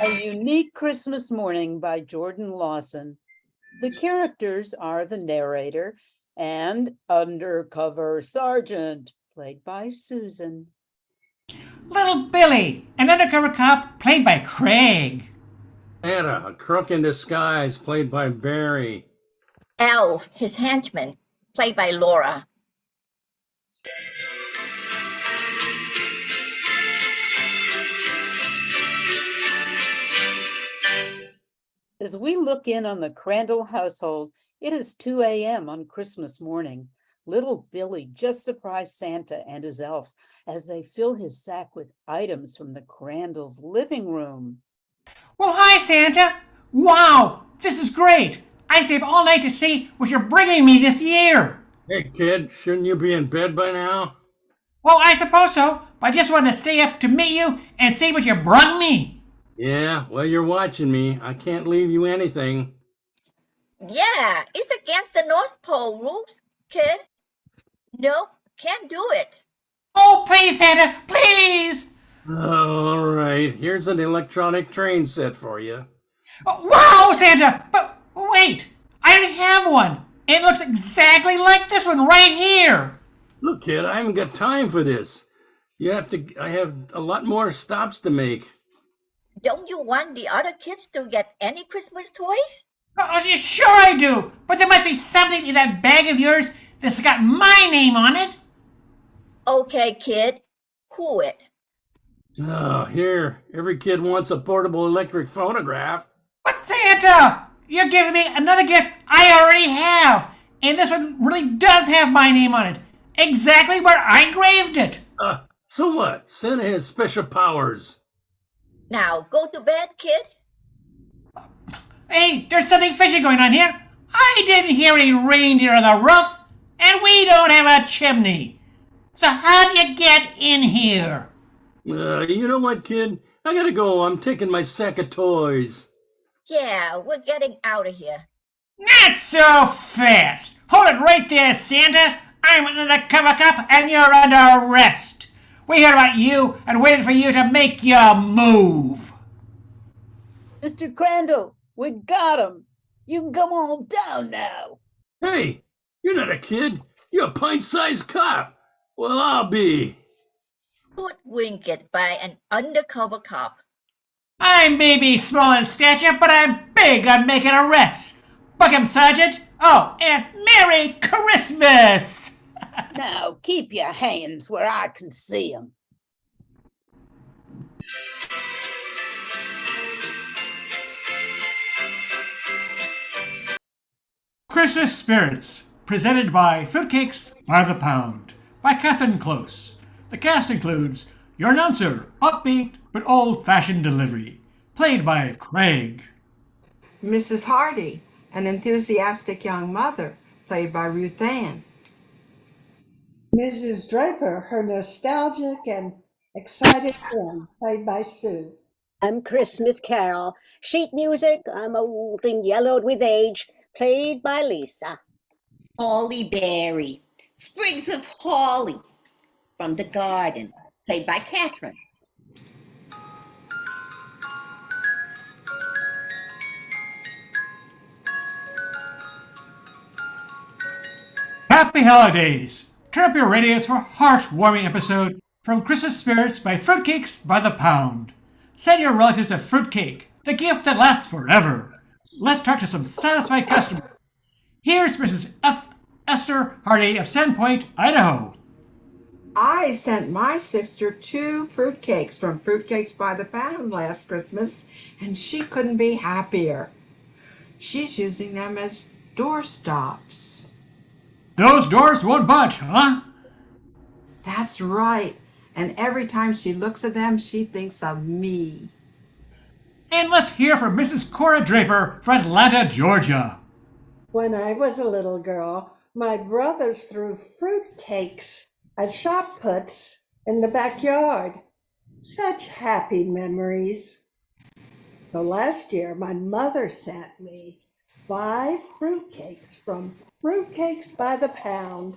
A Unique Christmas Morning by Jordan Lawson. The characters are the narrator and Undercover Sergeant, played by Susan. Little Billy, an undercover cop, played by Craig. Santa, a crook in disguise, played by Barry. Elf, his henchman, played by Laura. As we look in on the Crandall household, it is 2 a.m. on Christmas morning. Little Billy just surprised Santa and his elf as they fill his sack with items from the Crandall's living room. Well, hi, Santa. Wow, this is great. I stayed up all night to see what you're bringing me this year. Hey, kid, shouldn't you be in bed by now? Well, I suppose so, but I just wanted to stay up to meet you and see what you brought me. Yeah, well, you're watching me. I can't leave you anything. Yeah, it's against the North Pole rules, kid. Nope, can't do it. Oh, please, Santa, please. All right, here's an electronic train set for you. Oh, wow, Santa, but wait, I already have one. It looks exactly like this one right here. Look, kid, I haven't got time for this. I have a lot more stops to make. Don't you want the other kids to get any Christmas toys? Oh, sure I do, but there must be something in that bag of yours that's got my name on it. Okay, kid, cool it. Oh, here, every kid wants a portable electric phonograph. But Santa, you're giving me another gift I already have, and this one really does have my name on it, exactly where I engraved it. So what? Santa has special powers. Now, go to bed, kid. Hey, there's something fishy going on here. I didn't hear any reindeer on the roof, and we don't have a chimney. So how'd you get in here? You know what, kid? I gotta go. I'm taking my sack of toys. Yeah, we're getting out of here. Not so fast. Hold it right there, Santa. I'm an undercover cop, and you're under arrest. We heard about you and waited for you to make your move. Mr. Crandall, we got him. You can come on down now. Hey, you're not a kid. You're a pint-sized cop. Well, I'll be. Hoodwinked by an undercover cop. I may be small in stature, but I'm big on making arrests. Buck him, Sergeant. Oh, and Merry Christmas! Now keep your hands where I can see them. Christmas Spirits, presented by Fuitcakes by the Pound, by Catherine Close. The cast includes your announcer, upbeat but old-fashioned delivery, played by Craig. Mrs. Hardy, an enthusiastic young mother, played by Ruth Ann. Mrs. Draper, her nostalgic and excited friend, played by Sue. I'm Christmas Carol. Sheet music, I'm old and yellowed with age, played by Lisa. Holly Berry, Sprigs of Holly from the Garden, played by Catherine. Happy holidays! Turn up your radios for a heartwarming episode from Christmas Spirits by Fruitcakes by the Pound. Send your relatives a fruitcake, the gift that lasts forever. Let's talk to some satisfied customers. Here's Mrs. Esther Hardy of Sandpoint, Idaho. I sent my sister 2 fruitcakes from Fruitcakes by the Pound last Christmas, and she couldn't be happier. She's using them as doorstops. Those doors won't budge, huh? That's right. And every time she looks at them, she thinks of me. And let's hear from Mrs. Cora Draper from Atlanta, Georgia. When I was a little girl, my brothers threw fruit cakes at shot puts in the backyard. Such happy memories. So last year, my mother sent me 5 fruitcakes from Fruitcakes by the Pound.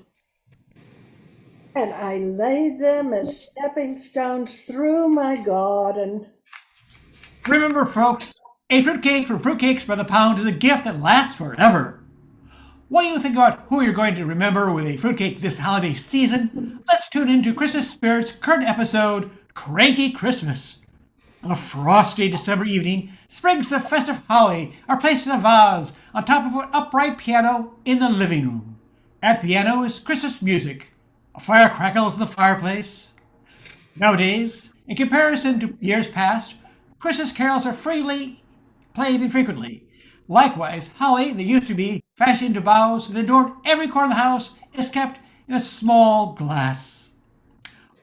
And I laid them as stepping stones through my garden. Remember, folks, a fruitcake from Fruitcakes by the pound is a gift that lasts forever. While you think about who you're going to remember with a fruitcake this holiday season, let's tune into Christmas Spirit's current episode, Cranky Christmas. On a frosty December evening, sprigs of festive holly are placed in a vase on top of an upright piano in the living room. At the piano is Christmas music. A fire crackles in the fireplace. Nowadays, in comparison to years past, Christmas carols are freely played infrequently. Likewise, holly that used to be fashioned into boughs that adorned every corner of the house is kept in a small glass.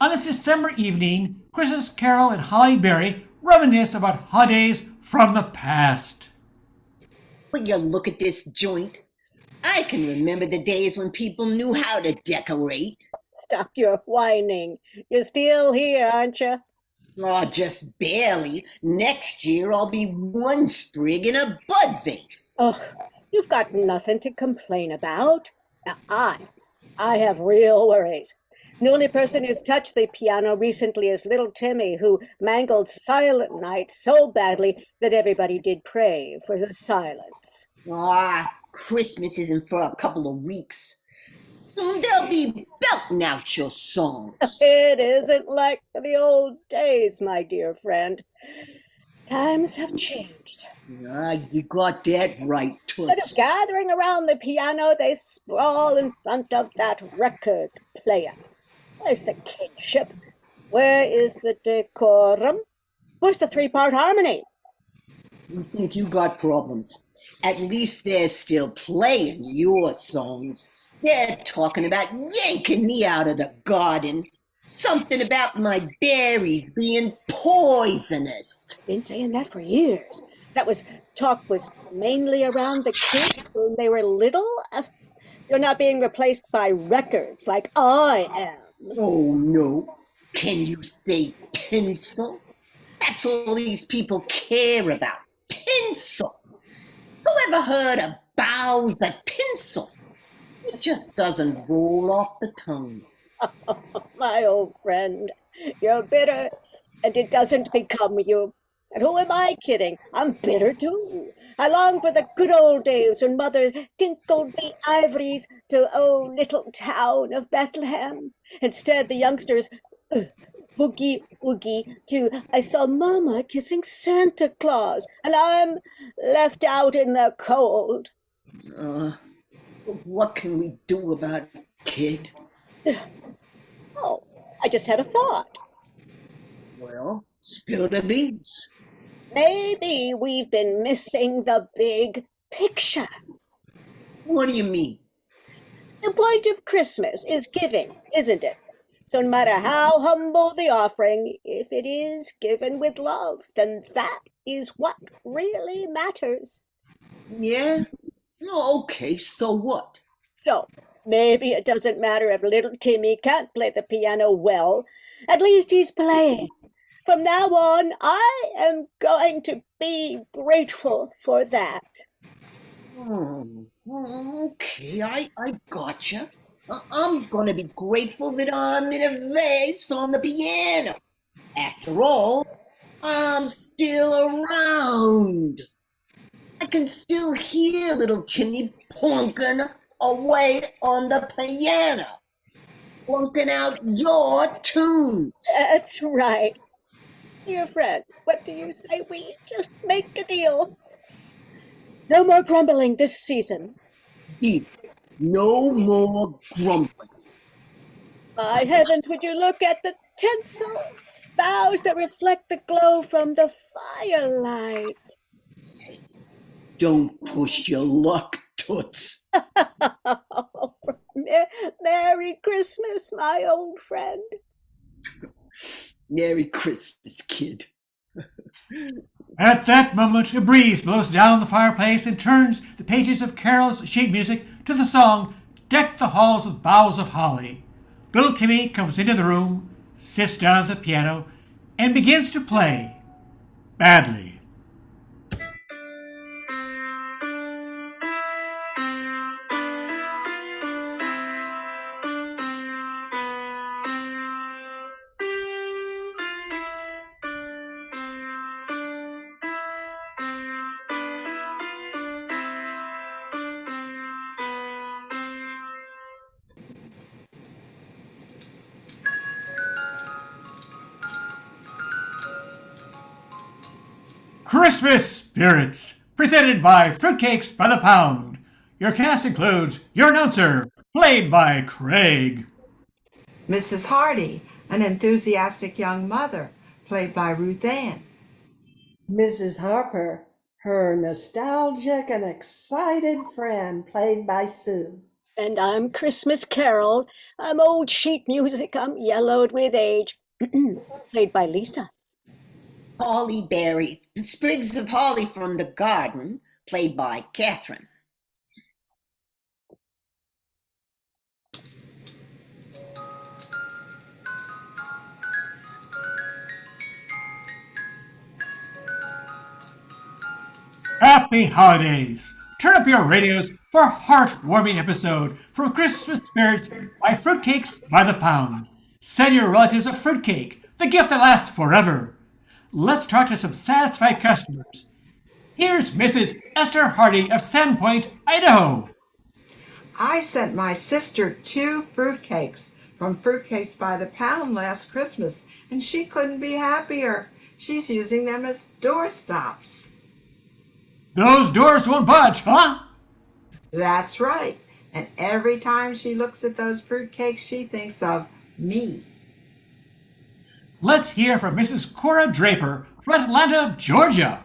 On this December evening, Christmas Carol and Holly Berry reminisce about holidays from the past. When you look at this joint, I can remember the days when people knew how to decorate. Stop your whining. You're still here, aren't you? Oh, just barely. Next year I'll be one sprig in a bud vase. Oh, you've got nothing to complain about. Now, I have real worries. The only person who's touched the piano recently is little Timmy, who mangled Silent Night so badly that everybody did pray for the silence. Christmas isn't for a couple of weeks. Soon they'll be belting out your songs. It isn't like the old days, my dear friend. Times have changed. You got that right, Instead Toots. of gathering around the piano, they sprawl in front of that record player. Where's the kingship? Where is the decorum? Where's the three-part harmony? You think you got problems? At least they're still playing your songs. They're talking about yanking me out of the garden. Something about my berries being poisonous. Been saying that for years. Talk was mainly around the kids when they were little. You're not being replaced by records like I am. Oh, no. Can you say tinsel? That's all these people care about. Tinsel. Who ever heard of boughs of tinsel? It just doesn't roll off the tongue. My old friend, you're bitter, and it doesn't become you. And who am I kidding? I'm bitter too. I long for the good old days when Mother tinkled the ivories to, little town of Bethlehem. Instead, the youngsters boogie woogie to I saw Mama kissing Santa Claus, and I'm left out in the cold. What can we do about it, kid? Oh, I just had a thought. Well, spill the beans. Maybe we've been missing the big picture. What do you mean? The point of Christmas is giving, isn't it? So no matter how humble the offering, if it is given with love, then that is what really matters. Yeah? Okay, so what? So maybe it doesn't matter if little Timmy can't play the piano well. At least he's playing. From now on, I am going to be grateful for that. Okay, I gotcha. I'm gonna be grateful that I'm in a vase on the piano. After all, I'm still around. I can still hear little Timmy plunking away on the piano, plunking out your tunes. That's right. Dear friend, what do you say we just make a deal? No more grumbling this season. Deal. No more grumbling. My heavens, would you look at the tinsel boughs that reflect the glow from the firelight? Don't push your luck, Toots. Merry Christmas, my old friend. Merry Christmas, kid. At that moment, a breeze blows down the fireplace and turns the pages of Carol's sheet music to the song Deck the Halls with Boughs of Holly. Little Timmy comes into the room, sits down at the piano, and begins to play. Badly. Christmas Spirits, presented by Fruitcakes by the Pound. Your cast includes your announcer, played by Craig. Mrs. Hardy, an enthusiastic young mother, played by Ruth Ann. Mrs. Harper, her nostalgic and excited friend, played by Sue. And I'm Christmas Carol. I'm old sheet music. I'm yellowed with age. Played by Lisa. Holly Berry, sprigs of holly from the garden, played by Catherine. Happy holidays! Turn up your radios for a heartwarming episode from Christmas Spirits by Fruitcakes by the Pound. Send your relatives a fruitcake, the gift that lasts forever. Let's talk to some satisfied customers. Here's Mrs. Esther Hardy of Sandpoint, Idaho. I sent my sister 2 fruitcakes from Fruitcakes by the Pound last Christmas, and she couldn't be happier. She's using them as doorstops. Those doors won't budge, huh? That's right. And every time she looks at those fruitcakes, she thinks of me. Let's hear from Mrs. Cora Draper from Atlanta, Georgia.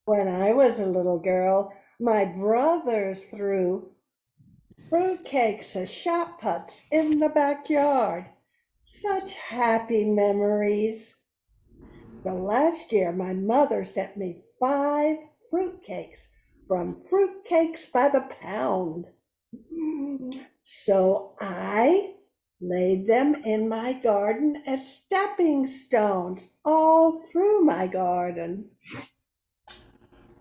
When I was a little girl, my brothers threw fruitcakes as shot puts in the backyard. Such happy memories. So last year, my mother sent me 5 fruitcakes from Fruitcakes by the Pound. So I laid them in my garden as stepping stones all through my garden.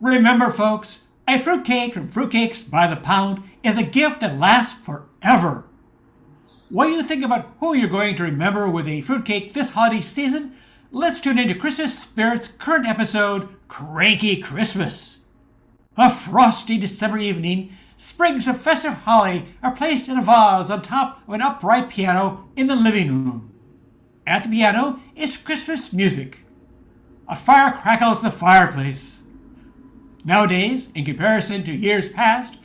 Remember, folks, a fruitcake from Fruitcakes by the Pound is a gift that lasts forever. What do you think about who you're going to remember with a fruitcake this holiday season? Let's tune into Christmas Spirit's current episode, Cranky Christmas. A frosty December evening, sprigs of festive holly are placed in a vase on top of an upright piano in the living room. At the piano is Christmas music. A fire crackles in the fireplace. Nowadays, in comparison to years past,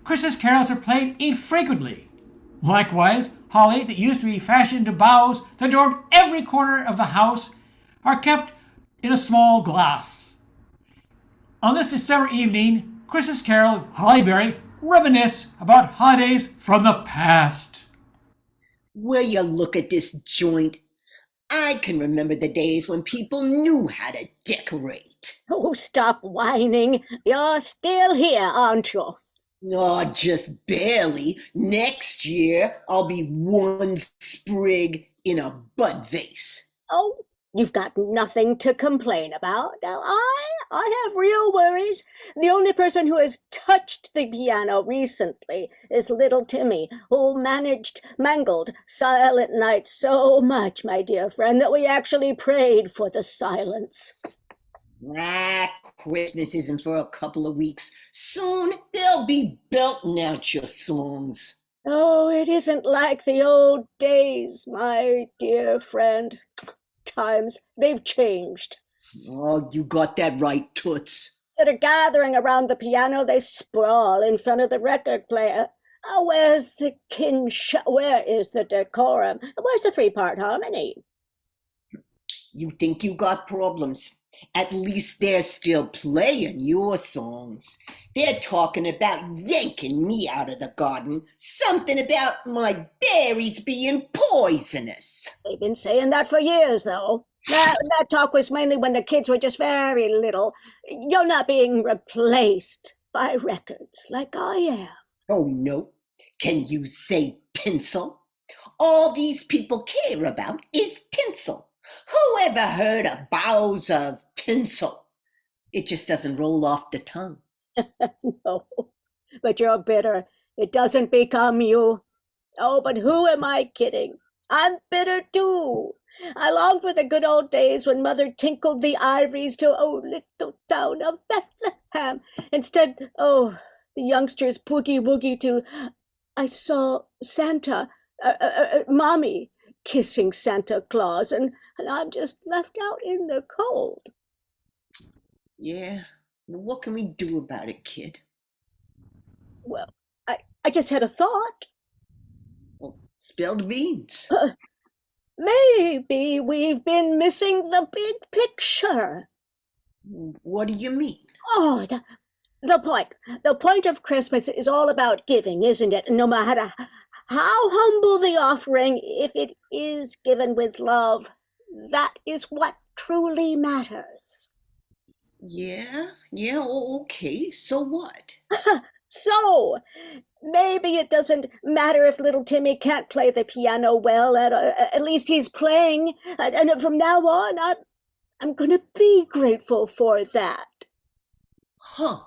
Christmas carols are played infrequently. Likewise, holly that used to be fashioned into boughs that adorned every corner of the house are kept in a small glass. On this December evening, Christmas Carol and Holly Berry reminisce about holidays from the past. Will you look at this joint? I can remember the days when people knew how to decorate. Oh, stop whining. You're still here, aren't you? Oh, just barely. Next year, I'll be 1 sprig in a bud vase. Oh, you've got nothing to complain about. Now, I have real worries. The only person who has touched the piano recently is little Timmy, who mangled Silent Night so much, my dear friend, that we actually prayed for the silence. Christmas isn't for a couple of weeks. Soon they'll be belting out your songs. Oh, it isn't like the old days, my dear friend. Times, they've changed. Oh, you got that right, Toots. Instead of gathering around the piano, they sprawl in front of the record player. Oh, where's the where is the decorum? Where's the 3-part harmony? You think you got problems. At least they're still playing your songs. They're talking about yanking me out of the garden. Something about my berries being poisonous. They've been saying that for years, though. That talk was mainly when the kids were just very little. You're not being replaced by records like I am. Oh, no. Can you say tinsel? All these people care about is tinsel. Who ever heard of boughs of tinsel? It just doesn't roll off the tongue. No, but you're bitter. It doesn't become you. Oh, but who am I kidding? I'm bitter too. I long for the good old days when Mother tinkled the ivories to oh little town of Bethlehem. Instead, oh, the youngsters boogie-woogie to I saw Santa, Mommy, kissing Santa Claus, and I'm just left out in the cold. Yeah. What can we do about it, kid? Well, I just had a thought. Well, spill the beans. Maybe we've been missing the big picture. What do you mean? Oh, the point. The point of Christmas is all about giving, isn't it? No matter how humble the offering, if it is given with love, that is what truly matters. Yeah, okay. So what? So, maybe it doesn't matter if little Timmy can't play the piano well, at least he's playing. And from now on, I'm going to be grateful for that. Huh.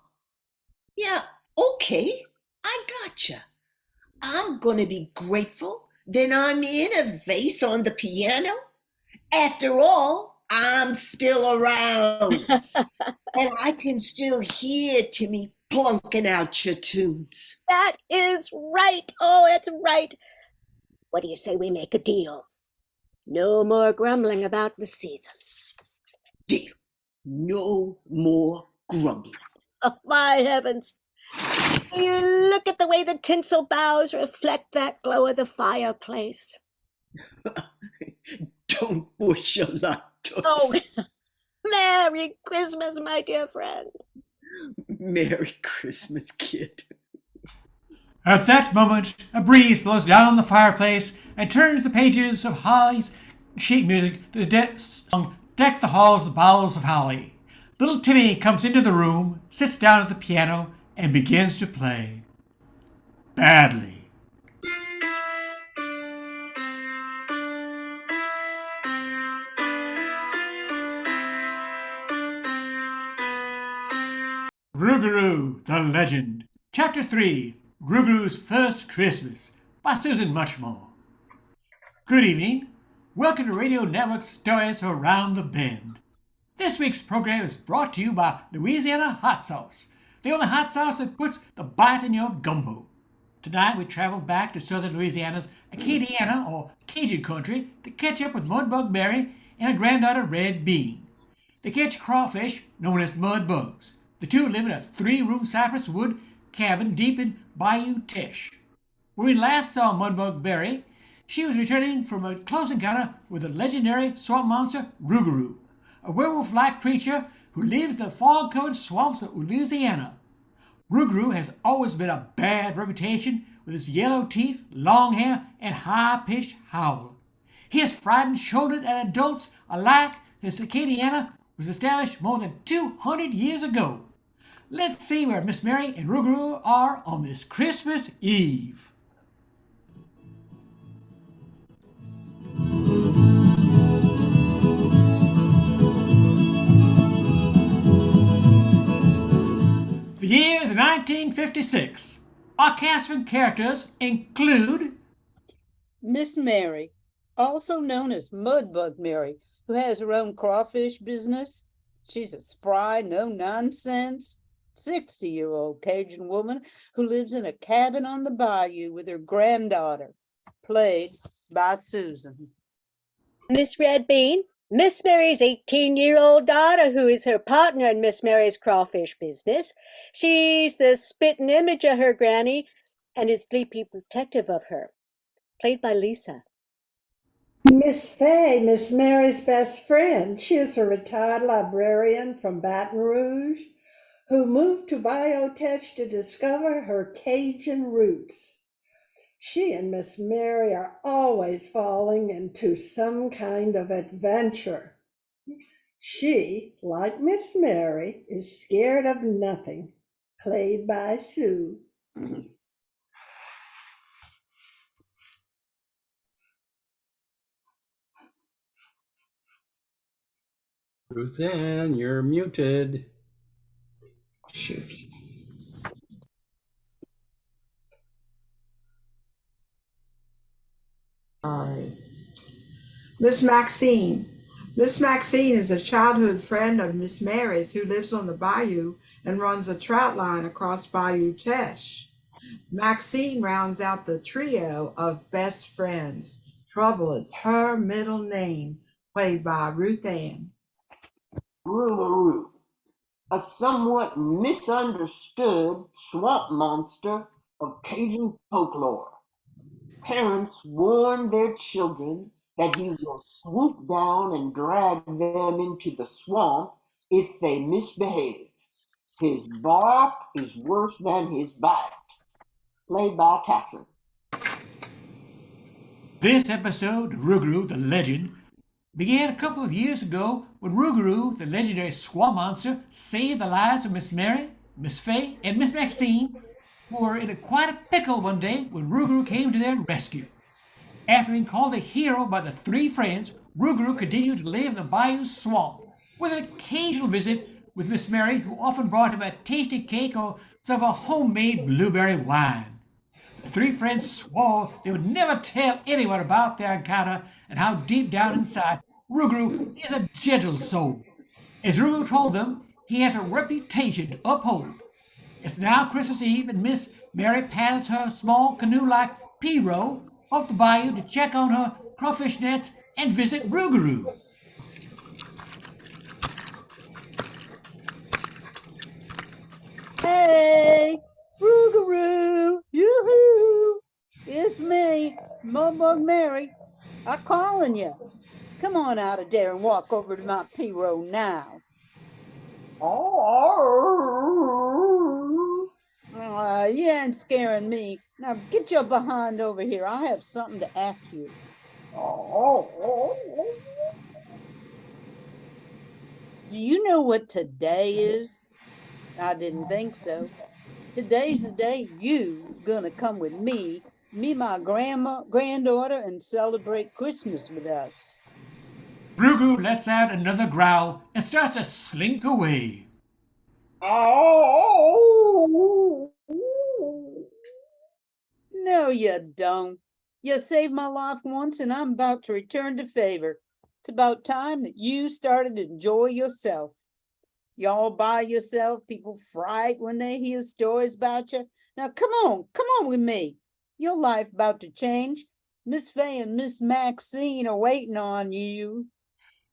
Yeah, okay. I gotcha. I'm gonna be grateful that I'm in a vase on the piano. After all, I'm still around. And I can still hear Timmy plunking out your tunes. That is right. Oh, that's right. What do you say we make a deal? No more grumbling about the season. Deal. No more grumbling. Oh, my heavens. You look at the way the tinsel boughs reflect that glow of the fireplace. Don't push your luck, Toots. Oh, Merry Christmas, my dear friend. Merry Christmas, kid. At that moment, a breeze blows down the fireplace and turns the pages of Holly's sheet music to the song Deck the Halls with Boughs of Holly. Little Timmy comes into the room, sits down at the piano, and begins to play. Badly. Rougarou, the Legend. Chapter 3, Rougarou's First Christmas, by Susan Muchmore. Good evening. Welcome to Radio Network's Stories from Around the Bend. This week's program is brought to you by Louisiana Hot Sauce, the only hot sauce that puts the bite in your gumbo. Tonight we travel back to southern Louisiana's Acadiana, or Cajun country, to catch up with Mudbug Mary and her granddaughter Red Bean. They catch crawfish known as mudbugs. The two live in a 3-room cypress wood cabin deep in Bayou Teche. When we last saw Mudbug Berry, she was returning from a close encounter with the legendary swamp monster Rougarou, a werewolf-like creature who lives in the fog-covered swamps of Louisiana. Rougarou has always been a bad reputation with his yellow teeth, long hair, and high-pitched howl. He has frightened children and adults alike since Acadiana was established more than 200 years ago. Let's see where Miss Mary and Rougarou are on this Christmas Eve. The year is 1956. Our cast and characters include Miss Mary, also known as Mudbug Mary, who has her own crawfish business. She's a spry, no-nonsense, 60-year-old Cajun woman who lives in a cabin on the bayou with her granddaughter, played by Susan. Miss Red Bean, Miss Mary's 18-year-old daughter, who is her partner in Miss Mary's crawfish business. She's the spitting image of her granny and is deeply protective of her, played by Lisa. Miss Fay, Miss Mary's best friend. She is a retired librarian from Baton Rouge who moved to Bayou Teche to discover her Cajun roots. She and Miss Mary are always falling into some kind of adventure. She, like Miss Mary, is scared of nothing, played by Sue. Ruth Ann, you're muted. Shoot. Sorry. Miss Maxine. Miss Maxine is a childhood friend of Miss Mary's who lives on the bayou and runs a trout line across Bayou Teche. Maxine rounds out the trio of best friends. Trouble is her middle name, played by Ruth Ann. Rougarou. a somewhat misunderstood swamp monster of Cajun folklore. Parents warn their children that he will swoop down and drag them into the swamp if they misbehave. His bark is worse than his bite. Played by Catherine. This episode, Rougarou the Legend, began a couple of years ago when Rougarou, the legendary swamp monster, saved the lives of Miss Mary, Miss Fay, and Miss Maxine, who were in quite a pickle one day when Rougarou came to their rescue. After being called a hero by the three friends, Rougarou continued to live in the bayou swamp, with an occasional visit with Miss Mary, who often brought him a tasty cake or some of a homemade blueberry wine. The three friends swore they would never tell anyone about their encounter and how deep down inside Rougarou is a gentle soul. As Rougarou told them, he has a reputation to uphold. It's now Christmas Eve, and Miss Mary paddles her small canoe-like pirogue up the bayou to check on her crawfish nets and visit Rougarou. Hey, Rougarou, yoo-hoo! It's me, Mudbug Mary. I'm calling you. Come on out of there and walk over to my pirogue now. You ain't scaring me. Now get your behind over here. I have something to ask you. Do you know what today is? I didn't think so. Today's the day you gonna come with me, my granddaughter, and celebrate Christmas with us. Rougarou lets out another growl and starts to slink away. No, you don't. You saved my life once, and I'm about to return the favor. It's about time that you started to enjoy yourself. You all by yourself, people fright when they hear stories about you. Now, come on with me. Your life about to change. Miss Fay and Miss Maxine are waiting on you.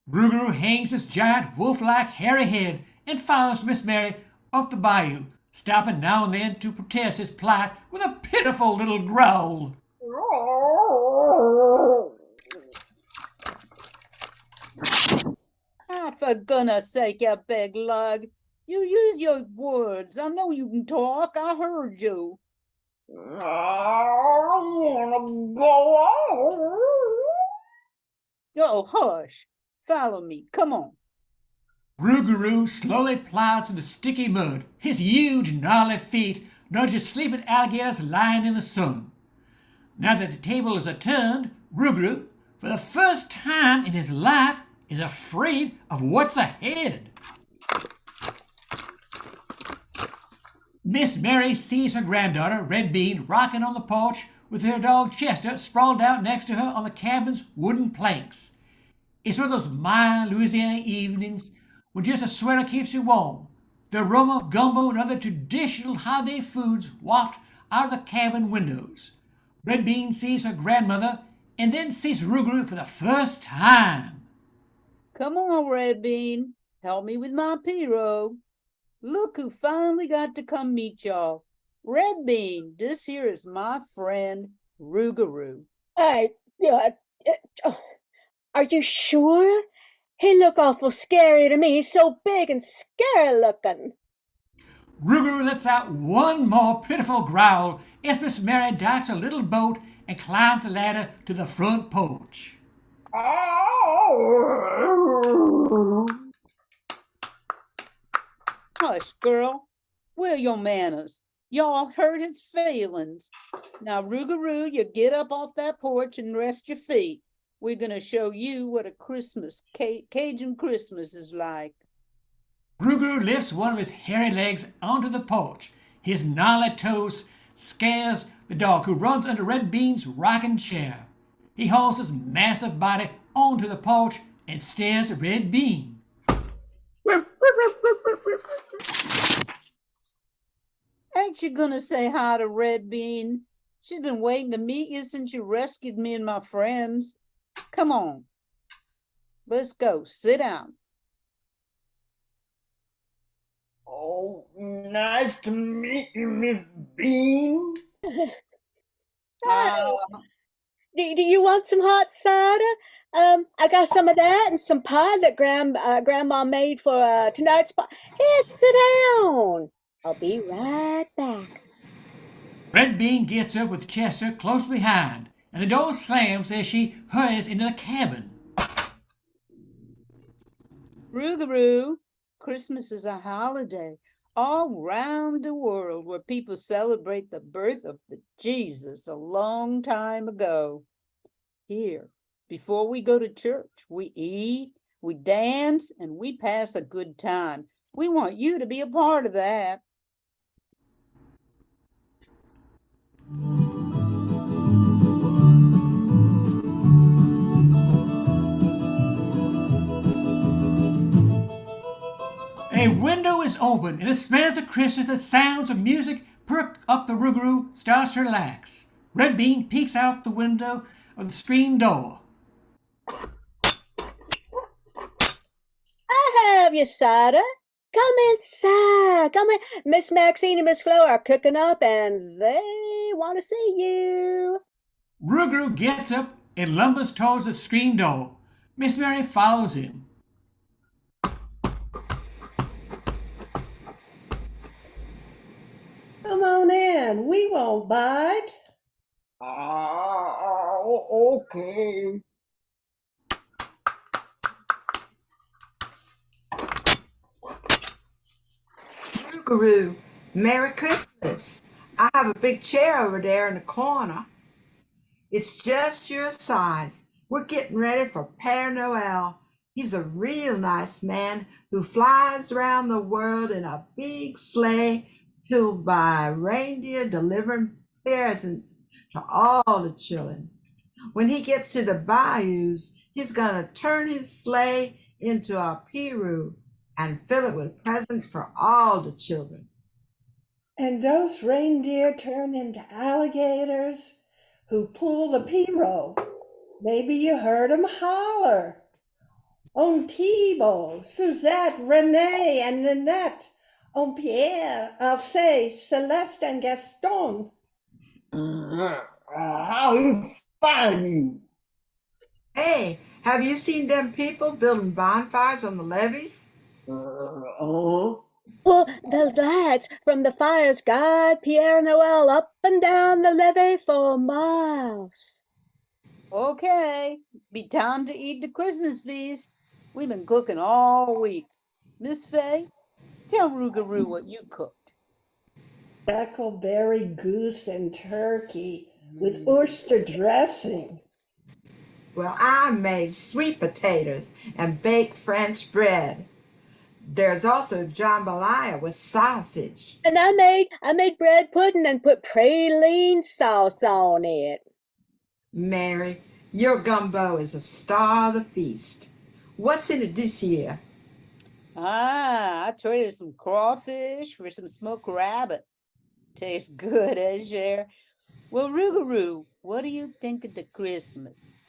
Rougarou hangs his giant wolf-like hairy head and follows Miss Mary up the bayou, stopping now and then to protest his plight with a pitiful little growl. For goodness sake, you big lug. You use your words. I know you can talk. I heard you. Oh, hush. Follow me. Come on. Rougarou slowly plies through the sticky mud. His huge, gnarly feet nudge sleeping alligators lying in the sun. Now that the table is turned, Rougarou, for the first time in his life, is afraid of what's ahead. Miss Mary sees her granddaughter, Red Bean, rocking on the porch with her dog Chester sprawled out next to her on the cabin's wooden planks. It's one of those mild Louisiana evenings when just a sweater keeps you warm. The aroma of gumbo and other traditional holiday foods waft out of the cabin windows. Red Bean sees her grandmother and then sees Rougarou for the first time. Come on, Red Bean. Help me with my pirogue. Look who finally got to come meet y'all. Red Bean, this here is my friend, Rougarou. Are you sure? He look awful scary to me, so big and scary looking. Rougarou lets out one more pitiful growl as Miss Mary docks her little boat and climbs the ladder to the front porch. Hush, girl. Where your manners? Y'all hurt his feelings. Now, Rougarou, you get up off that porch and rest your feet. We're going to show you what a Cajun Christmas is like. Rougarou lifts one of his hairy legs onto the porch. His gnarly toes scares the dog, who runs under Red Bean's rocking chair. He hauls his massive body onto the porch and stares at Red Bean. Ain't you gonna say hi to Red Bean? She's been waiting to meet you since you rescued me and my friends. Come on. Let's go. Sit down. Oh, nice to meet you, Miss Bean. Ah, Do you want some hot cider? I got some of that and some pie that Grandma made for tonight's party. Here, sit down. I'll be right back. Red Bean gets up with Chester close behind, and the door slams as she hurries into the cabin. Rougarou, Christmas is a holiday all round the world where people celebrate the birth of the Jesus a long time ago. Here, before we go to church, we eat, we dance, and we pass a good time. We want you to be a part of that. A window is open, and it smells of Christmas. The sounds of music perk up the Rougarou, starts to relax. Red Bean peeks out the window of the screen door. I have your cider. Come inside. Come in. Miss Maxine and Miss Flo are cooking up, and they want to see you. Rougarou gets up and lumbers towards the screen door. Miss Mary follows him. Come on in. We won't bite. Okay. Rougarou, Merry Christmas. I have a big chair over there in the corner. It's just your size. We're getting ready for Père Noël. He's a real nice man who flies around the world in a big sleigh pulled by reindeer delivering presents to all the children. When he gets to the bayous, he's going to turn his sleigh into a pirogue and fill it with presents for all the children. And those reindeer turn into alligators who pull the pirogue. Maybe you heard 'em holler. On Thibault, Suzette, Renee, and Nanette. On Pierre, Alcée, Celeste, and Gaston. How fine you. Hey, have you seen them people building bonfires on the levees? Well, the lights from the fires guide Pierre Noel up and down the levee for miles. Okay, be time to eat the Christmas feast. We've been cooking all week. Miss Fay, tell Rougarou what you cooked. Huckleberry goose and turkey with oyster dressing. Well, I made sweet potatoes and baked French bread. There's also jambalaya with sausage. And I made bread pudding and put praline sauce on it. Mary, your gumbo is a star of the feast. What's in it this year? I traded some crawfish for some smoked rabbit. Tastes good, eh, Sherri? Well, Rougarou, what do you think of the Christmas?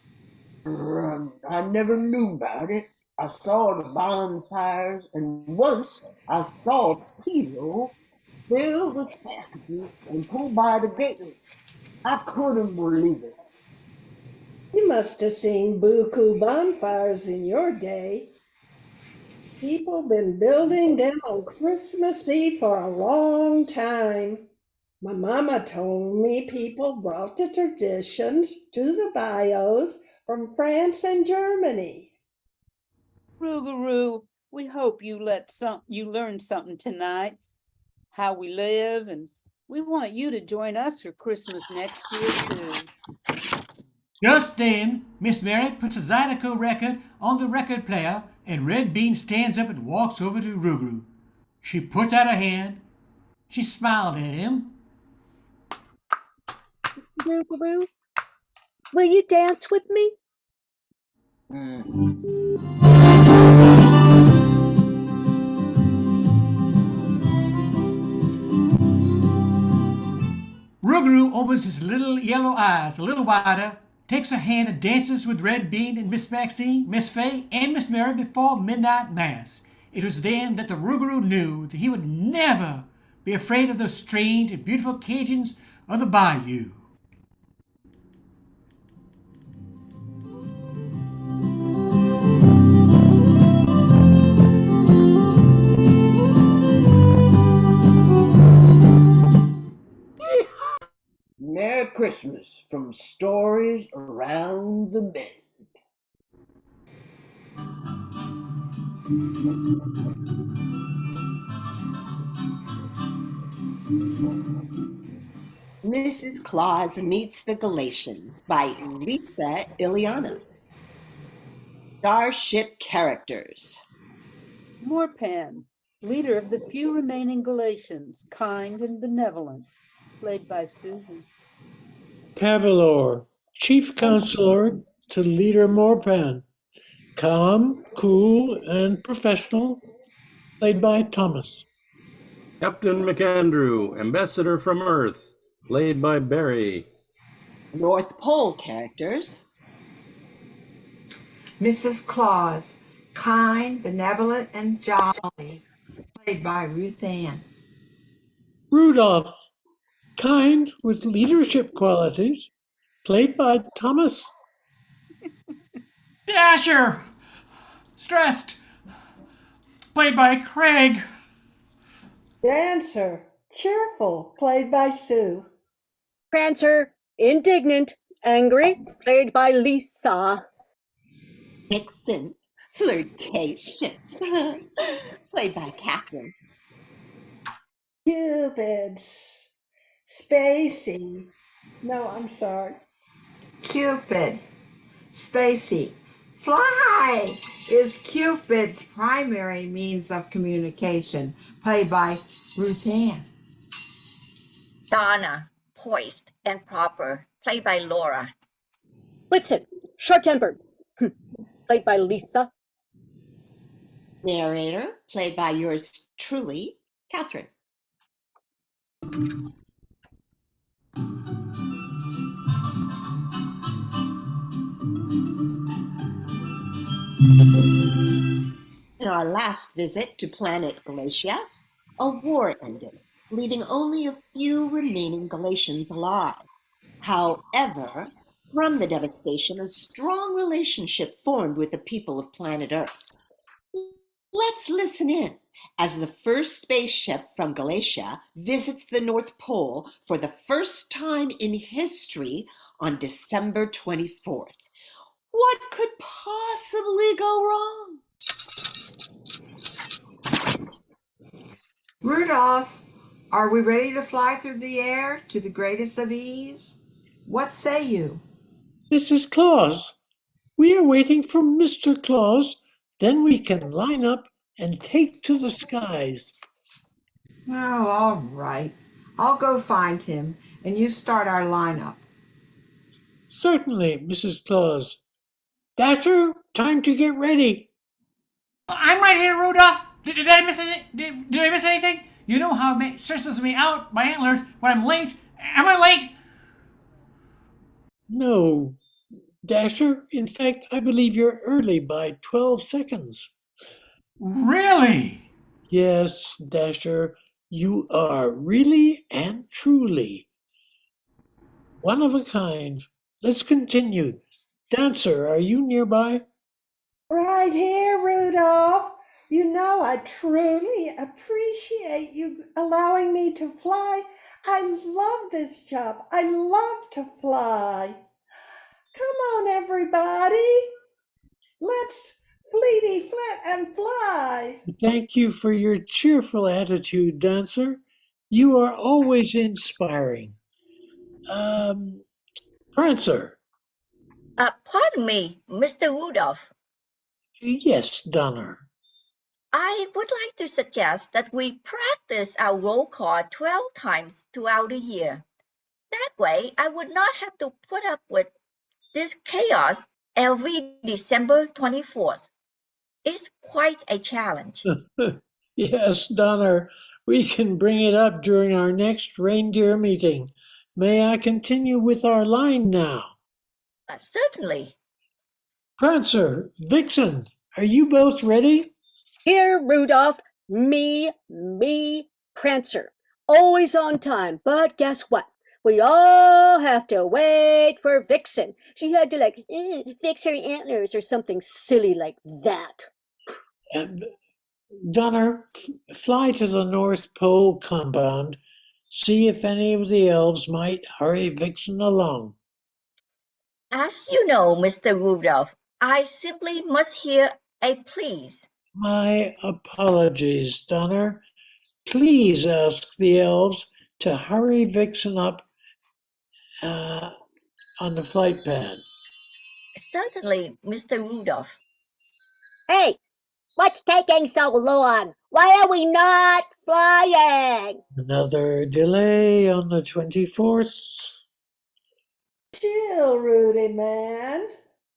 I never knew about it. I saw the bonfires, and once I saw a pirogue filled with packages and pulled by the gators. I couldn't believe it. You must have seen buku bonfires in your day. People been building them on Christmas Eve for a long time. My mama told me people brought the traditions to the bayous from France and Germany. Rougarou, we hope you learned something tonight, how we live, and we want you to join us for Christmas next year too. Just then, Miss Mary puts a Zydeco record on the record player, and Red Bean stands up and walks over to Rougarou. She puts out her hand. She smiled at him. Rougarou, will you dance with me? Rougarou opens his little yellow eyes a little wider, takes her hand and dances with Red Bean and Miss Maxine, Miss Fay, and Miss Mary before midnight mass. It was then that the Rougarou knew that he would never be afraid of those strange and beautiful Cajuns of the bayou. Merry Christmas from Stories Around the Bend. Mrs. Claus Meets the Galacians by Illiana. Starship Characters. Morpan, leader of the few remaining Galacians, kind and benevolent, played by Susan. Pavalor, chief counselor to leader Morpan, calm, cool, and professional, played by Thomas. Captain McAndrew, ambassador from Earth, played by Barry. North Pole characters. Mrs. Claus, kind, benevolent, and jolly, played by Ruth Ann. Rudolph, kind with leadership qualities, played by Thomas. Dasher, stressed, played by Craig. Dancer, cheerful, played by Sue. Prancer, indignant, angry, played by Lisa. Vixen, flirtatious, played by Catherine. Cupids, Spacey. No, I'm sorry. Cupid, Spacey. Fly is Cupid's primary means of communication, played by Ruth Ann. Donna, poised and proper, played by Laura. Blitzen, short-tempered, played by Lisa. Narrator, played by yours truly, Catherine. In our last visit to planet Galacia, a war ended, leaving only a few remaining Galacians alive. However, from the devastation, a strong relationship formed with the people of planet Earth. Let's listen in as the first spaceship from Galacia visits the North Pole for the first time in history on December 24th. What could possibly go wrong? Rudolph, are we ready to fly through the air to the greatest of ease? What say you? Mrs. Claus, we are waiting for Mr. Claus, then we can line up and take to the skies. Oh, all right. I'll go find him, and you start our lineup. Certainly, Mrs. Claus. Dasher, time to get ready. I'm right here, Rudolph. Did I miss did I miss anything? You know how it stresses me out, my antlers, when I'm late. Am I late? No, Dasher. In fact, I believe you're early by 12 seconds. Really? Yes, Dasher, you are really and truly one of a kind. Let's continue. Dancer, are you nearby? Right here, Rudolph. You know I truly appreciate you allowing me to fly. I love this job. I love to fly. Come on, everybody. Let's fleety flit and fly. Thank you for your cheerful attitude, Dancer. You are always inspiring. Prancer. Pardon me, Mr. Rudolph. Yes, Donner. I would like to suggest that we practice our roll call 12 times throughout the year. That way, I would not have to put up with this chaos every December 24th. It's quite a challenge. Yes, Donner. We can bring it up during our next reindeer meeting. May I continue with our line now? Certainly. Prancer, Vixen, are you both ready? Here, Rudolph, me, Prancer. Always on time, but guess what? We all have to wait for Vixen. She had to fix her antlers or something silly like that. Donner, fly to the North Pole compound. See if any of the elves might hurry Vixen along. As you know, Mr. Rudolph, I simply must hear a please. My apologies, Donner. Please ask the elves to hurry Vixen up on the flight pad. Certainly, Mr. Rudolph. Hey, what's taking so long? Why are we not flying? Another delay on the 24th. Chill, Rudy man.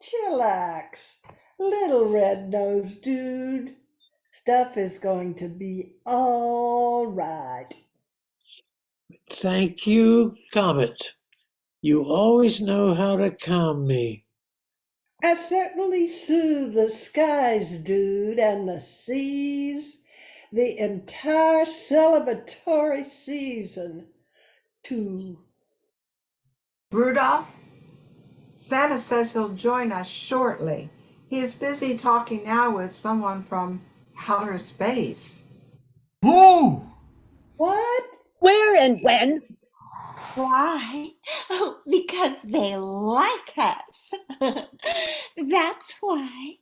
Chillax. Little red-nosed dude. Stuff is going to be all right. Thank you, Comet. You always know how to calm me. I certainly soothe the skies, dude, and the seas, the entire celebratory season, too. Rudolph, Santa says he'll join us shortly. He is busy talking now with someone from outer space. Who? What? Where and when? Why? Oh, because they like us. That's why.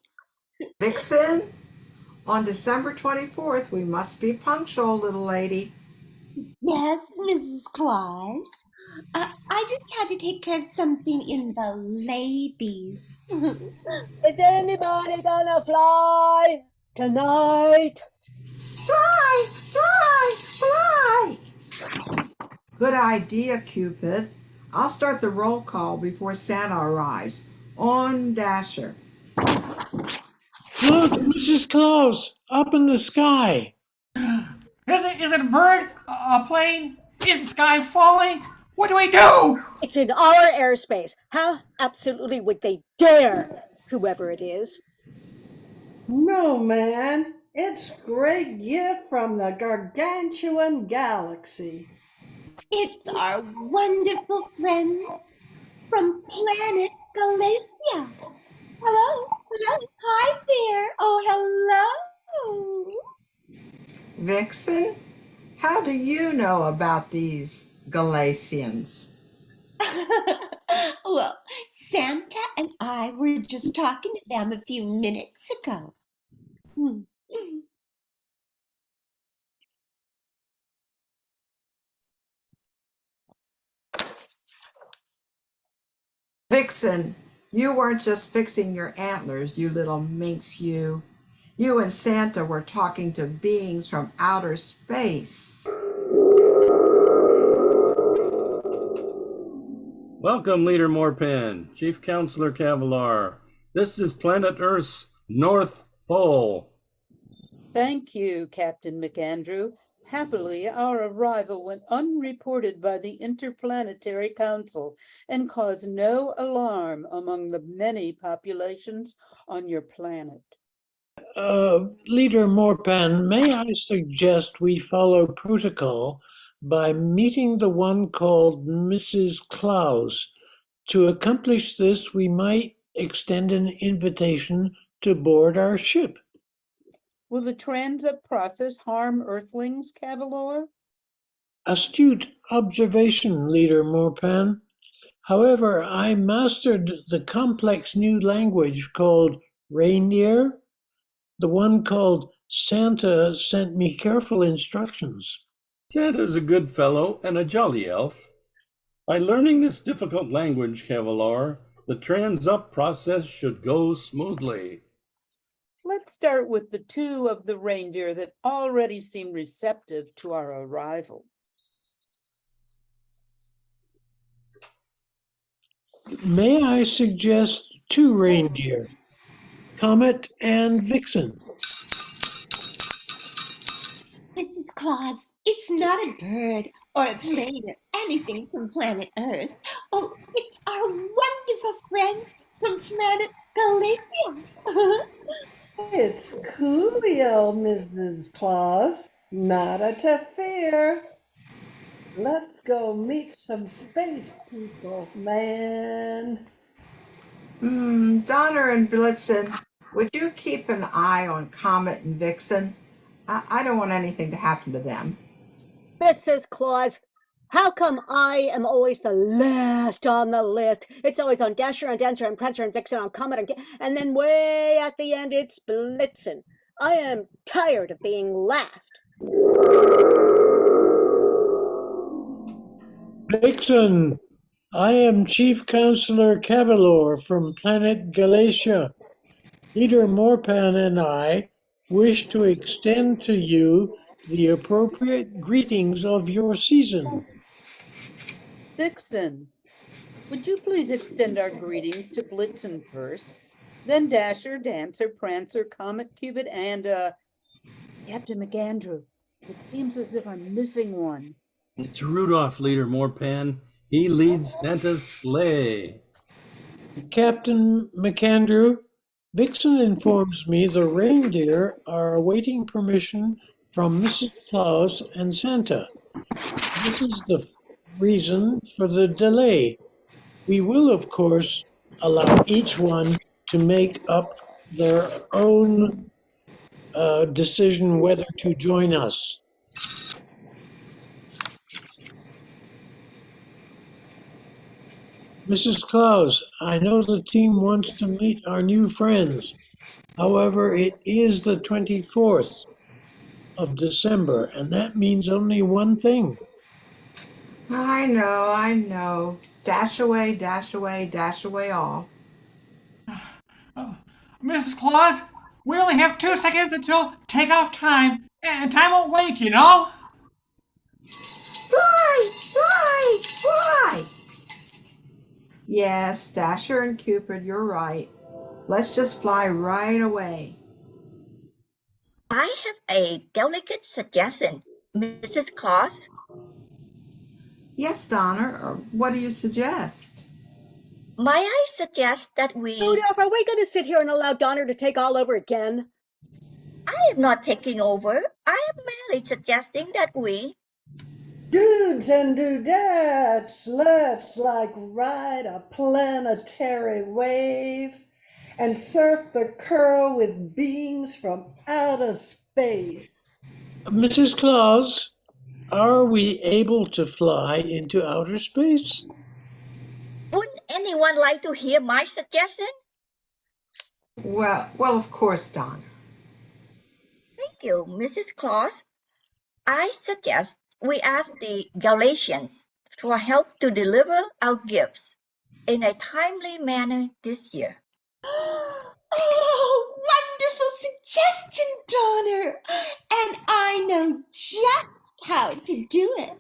Vixen, on December 24th, we must be punctual, little lady. Yes, Mrs. Claus. I just had to take care of something in the ladies. Is anybody gonna fly tonight? Fly, fly, fly! Good idea, Cupid. I'll start the roll call before Santa arrives. On Dasher. Look, Mrs. Claus, up in the sky. Is it a bird? A plane? Is the sky falling? What do we do? It's in our airspace. How absolutely would they dare, whoever it is? No, man. It's great gift from the gargantuan galaxy. It's our wonderful friends from planet Galacia. Hello, hello, hi there. Oh, hello. Vixen, how do you know about these Galacians? Well, Santa and I were just talking to them a few minutes ago. Vixen, you weren't just fixing your antlers, you little minx, you. You and Santa were talking to beings from outer space. Welcome, Leader Morpan, Chief Counselor Cavalar. This is planet Earth's North Pole. Thank you, Captain McAndrew. Happily, our arrival went unreported by the Interplanetary Council and caused no alarm among the many populations on your planet. Leader Morpan, may I suggest we follow protocol by meeting the one called Mrs. Claus? To accomplish this, we might extend an invitation to board our ship. Will the transit process harm Earthlings, Cavalier? Astute observation, Leader Morpan. However, I mastered the complex new language called reindeer. The one called Santa sent me careful instructions. Santa's a good fellow and a jolly elf. By learning this difficult language, Cavalar, the trans-up process should go smoothly. Let's start with the two of the reindeer that already seem receptive to our arrival. May I suggest two reindeer, Comet and Vixen? Mrs. Claus, it's not a bird or a plane or anything from planet Earth. Oh, it's our wonderful friends from planet Galacia. It's coolio, Mrs. Claus. Nada to fear. Let's go meet some space people, man. Donner and Blitzen, would you keep an eye on Comet and Vixen? I don't want anything to happen to them. Mrs. Claus, how come I am always the last on the list? It's always on Dasher and Dancer and Prancer and Vixen on Comet and then way at the end it's Blitzen. I am tired of being last. Vixen, I am Chief Counselor Cavallor from planet Galacia. Peter Morpan and I wish to extend to you the appropriate greetings of your season. Vixen, would you please extend our greetings to Blitzen first, then Dasher, Dancer, Prancer, Comet, Cupid, and Captain McAndrew. It seems as if I'm missing one. It's Rudolph, Leader Morpan. He leads Santa's sleigh. Captain McAndrew, Vixen informs me the reindeer are awaiting permission from Mrs. Claus and Santa. This is the reason for the delay. We will, of course, allow each one to make up their own decision whether to join us. Mrs. Claus, I know the team wants to meet our new friends. However, it is the 24th of December, and that means only one thing. I know. Dash away, dash away, dash away all. Mrs. Claus, we only have 2 seconds until takeoff time, and time won't wait, you know? Fly! Yes, Dasher and Cupid, you're right. Let's just fly right away. I have a delicate suggestion, Mrs. Claus. Yes, Donner, what do you suggest? Might I suggest that we... Rudolph, are we going to sit here and allow Donner to take all over again? I am not taking over. I am merely suggesting that we... Dudes and dudettes, let's ride a planetary wave and surf the curl with beings from outer space. Mrs. Claus, are we able to fly into outer space? Wouldn't anyone like to hear my suggestion? Well, of course, Donner. Thank you, Mrs. Claus. I suggest we ask the Galacians for help to deliver our gifts in a timely manner this year. Oh, wonderful suggestion, Donner. And I know just how to do it.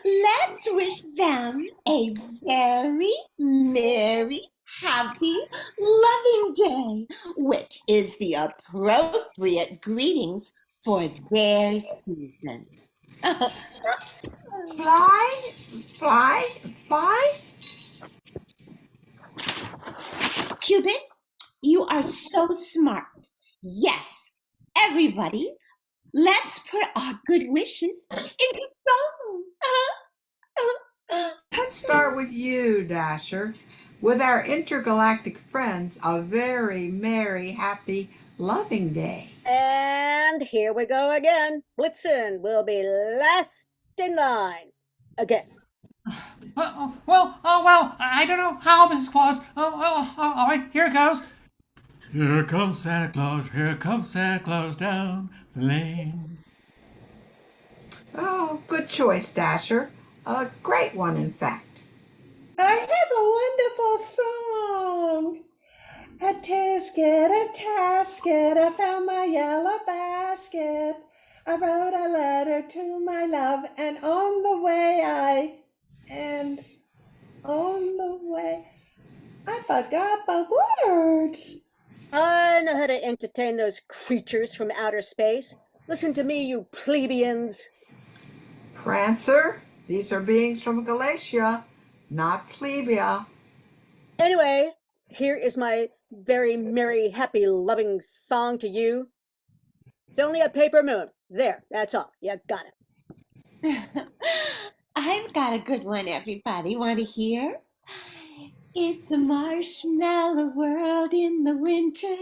Let's wish them a very merry, happy, loving day, which is the appropriate greetings for their season. Fly? Cupid, you are so smart. Yes, everybody, let's put our good wishes into song. Let's start with you, Dasher. With our intergalactic friends, a very merry, happy, loving day. And here we go again. Blitzen will be last in line. Again. Well, I don't know how, Mrs. Claus. All right, here it goes. Here comes Santa Claus down the lane. Oh, good choice, Dasher. A great one, in fact. I have a wonderful song. A tisket, a tasket, I found my yellow basket. I wrote a letter to my love, and on the way I forgot the words. I know how to entertain those creatures from outer space. Listen to me, you plebeians. Prancer, these are beings from Galacia, not plebia. Anyway, Here is my very merry, happy, loving song to you. It's only a paper moon. There, that's all. You got it. I've got a good one, everybody. Want to hear? It's a marshmallow world in the winter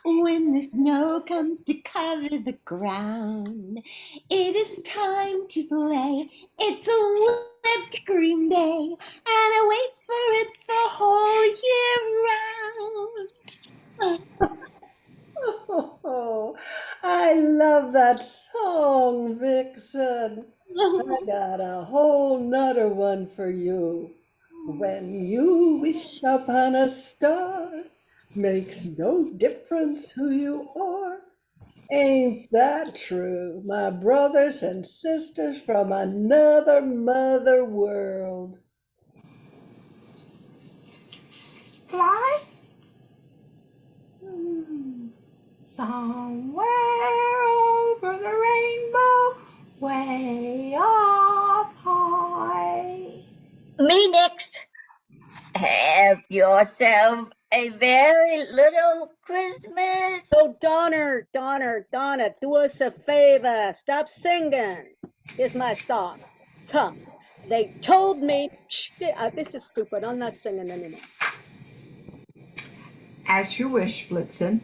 when the snow comes to cover the ground. It is time to play. It's a whipped cream day, and I wait for it the whole year round. Oh, I love that song, Vixen. I got a whole nother one for you. When you wish upon a star, makes no difference who you are. Ain't that true, my brothers and sisters from another mother world? Fly somewhere over the rainbow, way up high. Me next. Have yourself a very little Christmas. Oh, Donner, do us a favor. Stop singing. Here's my song. Come. They told me. This is stupid. I'm not singing anymore. As you wish, Blitzen.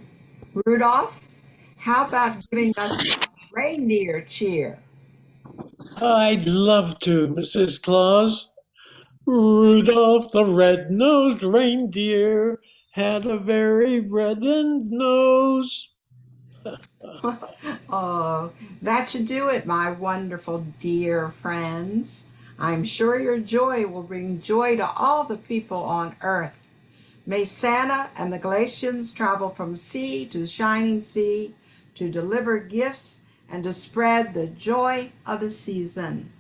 Rudolph, how about giving us reindeer cheer? I'd love to, Mrs. Claus. Rudolph the red-nosed reindeer had a very reddened nose. Oh, that should do it, my wonderful dear friends. I'm sure your joy will bring joy to all the people on earth. May Santa and the Galacians travel from sea to shining sea to deliver gifts and to spread the joy of the season.